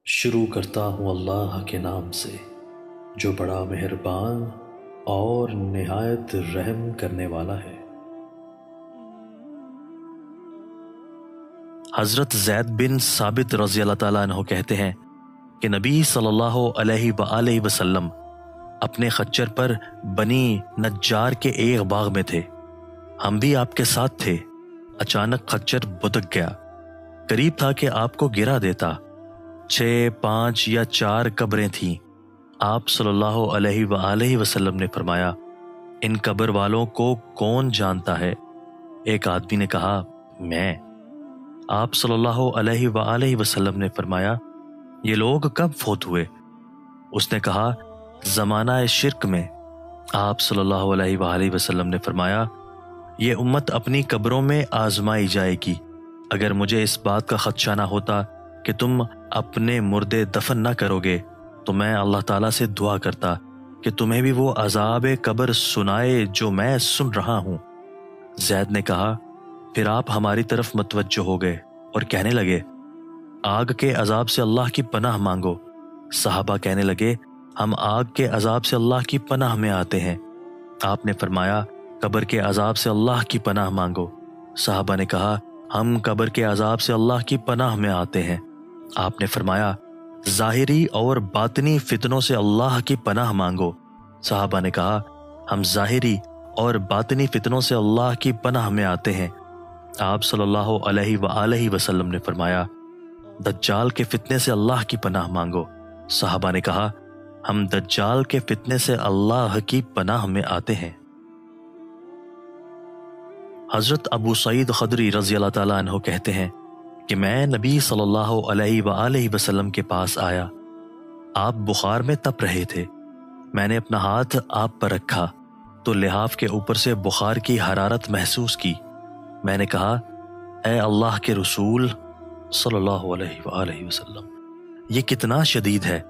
شروع کرتا ہوں اللہ کے نام سے جو بڑا مہربان اور نہایت رحم کرنے والا ہے۔ حضرت زید بن ثابت رضی اللہ تعالیٰ عنہ کہتے ہیں کہ نبی صلی اللہ علیہ وآلہ وسلم اپنے خچر پر بنی نجار کے ایک باغ میں تھے۔ ہم بھی آپ کے ساتھ تھے۔ اچانک خچر بتک گیا، قریب تھا کہ آپ کو گرا دیتا۔ 6، 5 یا 4 قبریں تھیں۔ آپ صلی اللہ علیہ وآلہ وسلم نے فرمایا، ان قبر والوں کو کون جانتا ہے؟ ایک آدمی نے کہا، میں۔ آپ صلی اللہ علیہ وآلہ وسلم نے فرمایا، یہ لوگ کب فوت ہوئے؟ اس نے کہا، زمانہ شرک میں۔ آپ صلی اللہ علیہ وآلہ وسلم نے فرمایا، یہ امت اپنی قبروں میں آزمائی جائے گی۔ اگر مجھے اس بات کا خدشہ نہ ہوتا کہ تم اپنے مردے دفن نہ کرو گے تو میں اللہ تعالیٰ سے دعا کرتا کہ تمہیں بھی وہ عذاب قبر سنائے جو میں سن رہا ہوں۔ زید نے کہا، پھر آپ ہماری طرف متوجہ ہو گئے اور کہنے لگے، آگ کے عذاب سے اللہ کی پناہ مانگو۔ صحابہ کہنے لگے، ہم آگ کے عذاب سے اللہ کی پناہ میں آتے ہیں۔ آپ نے فرمایا، قبر کے عذاب سے اللہ کی پناہ مانگو۔ صحابہ نے کہا، ہم قبر کے عذاب سے اللہ کی پناہ میں آتے ہیں۔ آپ نے فرمایا، ظاہری اور باطنی فتنوں سے اللہ کی پناہ مانگو۔ صحابہ نے کہا، ہم ظاہری اور باطنی فتنوں سے اللہ کی پناہ میں آتے ہیں۔ آپ صلی اللہ علیہ وآلہ وسلم نے فرمایا، دجال کے فتنے سے اللہ کی پناہ مانگو۔ صحابہ نے کہا، ہم دجال کے فتنے سے اللہ کی پناہ میں آتے ہیں۔ حضرت ابو سعید خدری رضی اللہ تعالیٰ عنہ کہتے ہیں کہ میں نبی صلی اللہ علیہ وآلہ وسلم کے پاس آیا۔ آپ بخار میں تپ رہے تھے۔ میں نے اپنا ہاتھ آپ پر رکھا تو لحاف کے اوپر سے بخار کی حرارت محسوس کی۔ میں نے کہا، اے اللہ کے رسول صلی اللہ علیہ وآلہ وسلم، یہ کتنا شدید ہے؟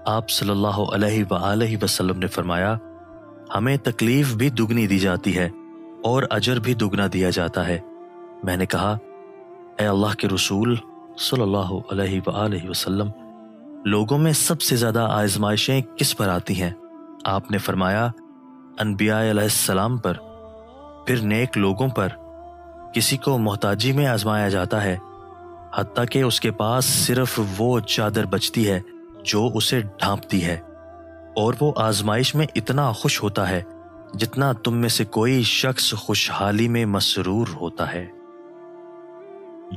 آپ صلی اللہ علیہ وآلہ وسلم نے فرمایا، ہمیں تکلیف بھی دگنی دی جاتی ہے اور اجر بھی دگنا دیا جاتا ہے۔ میں نے کہا، اے اللہ کے رسول صلی اللہ علیہ وآلہ وسلم، لوگوں میں سب سے زیادہ آزمائشیں کس پر آتی ہیں؟ آپ نے فرمایا، انبیاء علیہ السلام پر، پھر نیک لوگوں پر۔ کسی کو محتاجی میں آزمایا جاتا ہے، حتیٰ کہ اس کے پاس صرف وہ چادر بچتی ہے جو اسے ڈھانپتی ہے، اور وہ آزمائش میں اتنا خوش ہوتا ہے جتنا تم میں سے کوئی شخص خوشحالی میں مسرور ہوتا ہے۔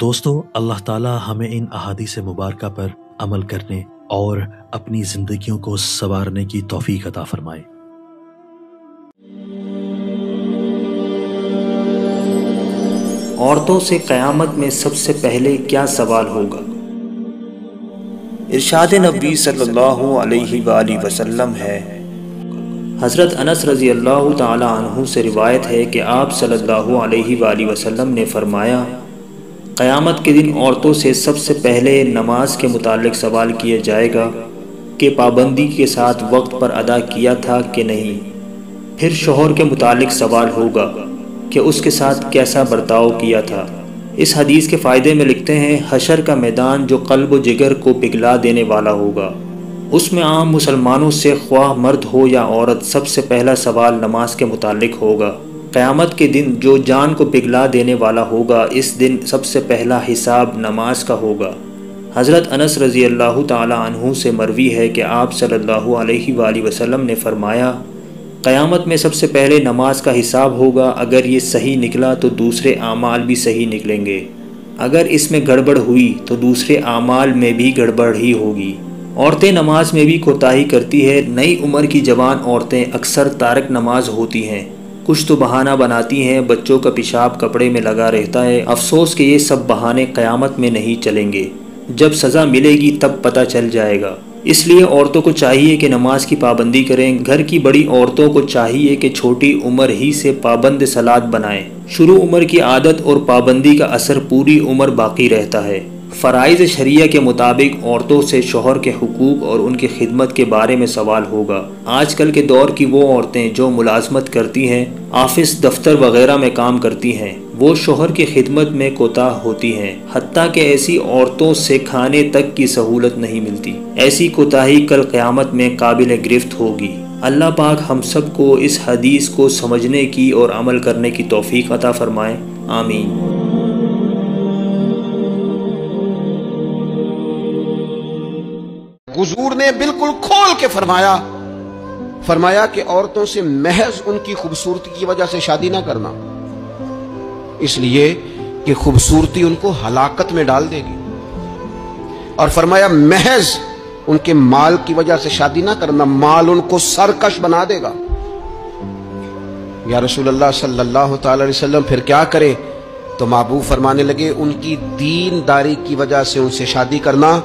دوستو، اللہ تعالی ہمیں ان احادیث مبارکہ پر عمل کرنے اور اپنی زندگیوں کو سنوارنے کی توفیق عطا فرمائے۔ عورتوں سے قیامت میں سب سے پہلے کیا سوال ہوگا؟ ارشاد نبی صلی اللہ علیہ وآلہ وسلم ہے، حضرت انس رضی اللہ تعالی عنہ سے روایت ہے کہ آپ صلی اللہ علیہ وآلہ وسلم نے فرمایا، قیامت کے دن عورتوں سے سب سے پہلے نماز کے متعلق سوال کیا جائے گا کہ پابندی کے ساتھ وقت پر ادا کیا تھا کہ نہیں۔ پھر شوہر کے متعلق سوال ہوگا کہ اس کے ساتھ کیسا برتاؤ کیا تھا۔ اس حدیث کے فائدے میں لکھتے ہیں، حشر کا میدان جو قلب و جگر کو پگھلا دینے والا ہوگا، اس میں عام مسلمانوں سے خواہ مرد ہو یا عورت سب سے پہلا سوال نماز کے متعلق ہوگا۔ قیامت کے دن جو جان کو پگھلا دینے والا ہوگا، اس دن سب سے پہلا حساب نماز کا ہوگا۔ حضرت انس رضی اللہ تعالی عنہ سے مروی ہے کہ آپ صلی اللہ علیہ وآلہ وسلم نے فرمایا، قیامت میں سب سے پہلے نماز کا حساب ہوگا۔ اگر یہ صحیح نکلا تو دوسرے اعمال بھی صحیح نکلیں گے، اگر اس میں گڑبڑ ہوئی تو دوسرے اعمال میں بھی گڑبڑ ہی ہوگی۔ عورتیں نماز میں بھی کوتاہی کرتی ہے۔ نئی عمر کی جوان عورتیں اکثر تارک نماز ہوتی ہیں، کچھ تو بہانہ بناتی ہیں، بچوں کا پیشاب کپڑے میں لگا رہتا ہے۔ افسوس کہ یہ سب بہانے قیامت میں نہیں چلیں گے، جب سزا ملے گی تب پتہ چل جائے گا۔ اس لیے عورتوں کو چاہیے کہ نماز کی پابندی کریں۔ گھر کی بڑی عورتوں کو چاہیے کہ چھوٹی عمر ہی سے پابند صلات بنائیں۔ شروع عمر کی عادت اور پابندی کا اثر پوری عمر باقی رہتا ہے۔ فرائض شریعہ کے مطابق عورتوں سے شوہر کے حقوق اور ان کی خدمت کے بارے میں سوال ہوگا۔ آج کل کے دور کی وہ عورتیں جو ملازمت کرتی ہیں، آفس دفتر وغیرہ میں کام کرتی ہیں، وہ شوہر کی خدمت میں کوتاہ ہوتی ہیں، حتیٰ کہ ایسی عورتوں سے کھانے تک کی سہولت نہیں ملتی۔ ایسی کوتاہی کل قیامت میں قابل گرفت ہوگی۔ اللہ پاک ہم سب کو اس حدیث کو سمجھنے کی اور عمل کرنے کی توفیق عطا فرمائے، آمین۔ حضور نے بالکل کھول کے فرمایا کہ عورتوں سے محض ان کی خوبصورتی کی وجہ سے شادی نہ کرنا، اس لیے کہ خوبصورتی ان کو ہلاکت میں ڈال دے گی، اور فرمایا محض ان کے مال کی وجہ سے شادی نہ کرنا، مال ان کو سرکش بنا دے گا۔ یا رسول اللہ صلی اللہ تعالی علیہ وسلم پھر کیا کرے؟ تو محبوب فرمانے لگے ان کی دینداری کی وجہ سے ان سے شادی کرنا۔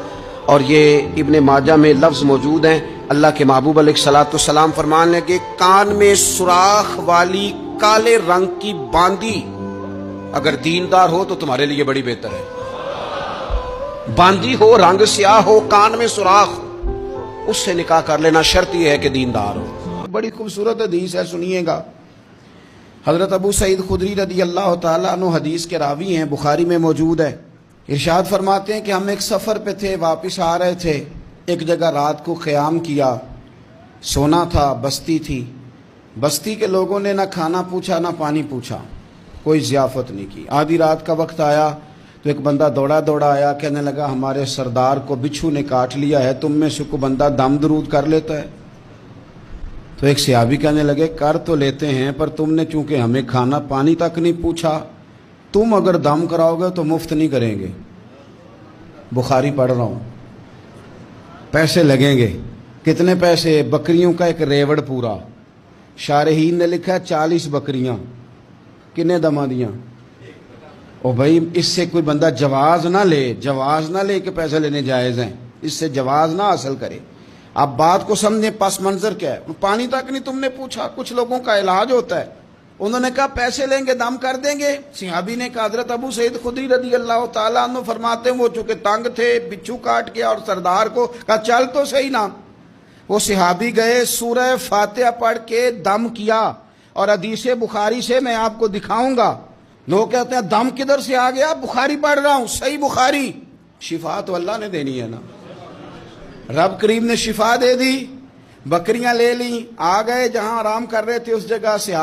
اور یہ ابن ماجہ میں لفظ موجود ہیں، اللہ کے محبوب علیہ الصلوۃ والسلام فرمانے لگے کان میں سوراخ والی کالے رنگ کی باندی اگر دیندار ہو تو تمہارے لیے بڑی بہتر ہے۔ باندی ہو، رنگ سیاہ ہو، کان میں سوراخ ہو، اس سے نکاح کر لینا، شرط یہ ہے کہ دیندار ہو۔ بڑی خوبصورت حدیث ہے، سنیے گا۔ حضرت ابو سعید خدری رضی اللہ تعالیٰ عنہ حدیث کے راوی ہیں، بخاری میں موجود ہے۔ ارشاد فرماتے ہیں کہ ہم ایک سفر پہ تھے، واپس آ رہے تھے، ایک جگہ رات کو قیام کیا، سونا تھا، بستی تھی، بستی کے لوگوں نے نہ کھانا پوچھا نہ پانی پوچھا، کوئی ضیافت نہیں کی۔ آدھی رات کا وقت آیا تو ایک بندہ دوڑا آیا، کہنے لگا ہمارے سردار کو بچھو نے کاٹ لیا ہے، تم میں سے کوئی بندہ دم درود کر لیتا ہے؟ تو ایک صحابی کہنے لگے کر تو لیتے ہیں، پر تم نے چونکہ ہمیں کھانا پانی تک نہیں پوچھا، تم اگر دم کراؤ گے تو مفت نہیں کریں گے۔ بخاری پڑھ رہا ہوں، پیسے لگیں گے۔ کتنے پیسے؟ بکریوں کا ایک ریوڑ پورا۔ شارحین نے لکھا 40 بکریاں، کنے دما دیاں؟ او بھائی اس سے کوئی بندہ جواز نہ لے کہ پیسے لینے جائز ہیں، اس سے جواز نہ حاصل کرے۔ آپ بات کو سمجھیں، پس منظر کیا ہے؟ پانی تک نہیں تم نے پوچھا۔ کچھ لوگوں کا علاج ہوتا ہے، انہوں نے کہا پیسے لیں گے دم کر دیں گے۔ صحابی نے کہا حضرت ابو سعید خدری رضی اللہ تعالیٰ عنہ فرماتے ہیں وہ چونکہ تنگ تھے، بچھو کاٹ گیا، اور سردار کو کہا چل تو صحیح نا۔ وہ صحابی گئے، سورہ فاتحہ پڑھ کے دم کیا، اور حدیث بخاری سے میں آپ کو دکھاؤں گا۔ لوگ کہتے ہیں دم کدھر سے آ گیا؟ بخاری پڑھ رہا ہوں، صحیح بخاری۔ شفا تو اللہ نے دینی ہے نا، رب کریم نے شفا دے دی۔ بکریاں لے لیں، آ گئے جہاں آرام کر رہے تھے اس جگہ سے